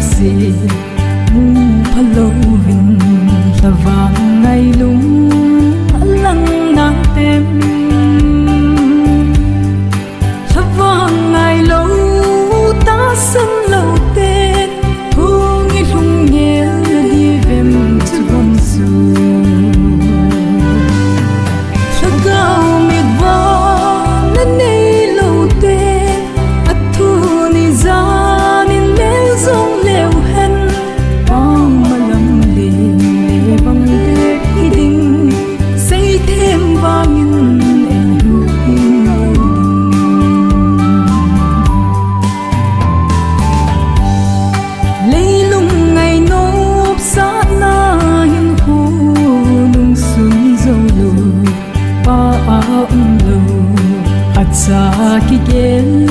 si mu phalo vin ta vang ngày lung lăng nang tem ta vang ngày lâu ta sân lâu tên thu nghĩ lung nghe đi vem tu bom su ta gao mi vang na nei lâu tên at thu ni za ni le zong leo hen bang malam le le bang de hiding say thêm vang en hu lấy lung ngày nộp sát na hin hu nung sun dâu lu pa am lu at sa ki gel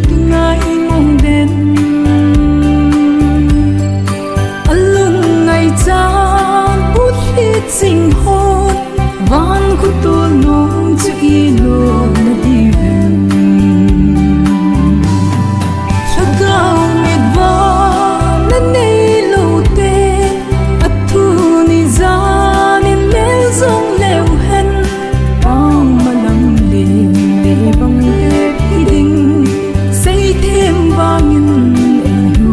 ki ngai mong den alung ngày chan bút hít sing hôn van khu tu nong chu i lo na di ven sagao mit van na nei lo te at thu ni za ni le zong leo hen bang malam le le bang le hiding say thêm vang en hu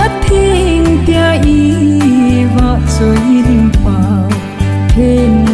a thing tia i va choi lim pa thêm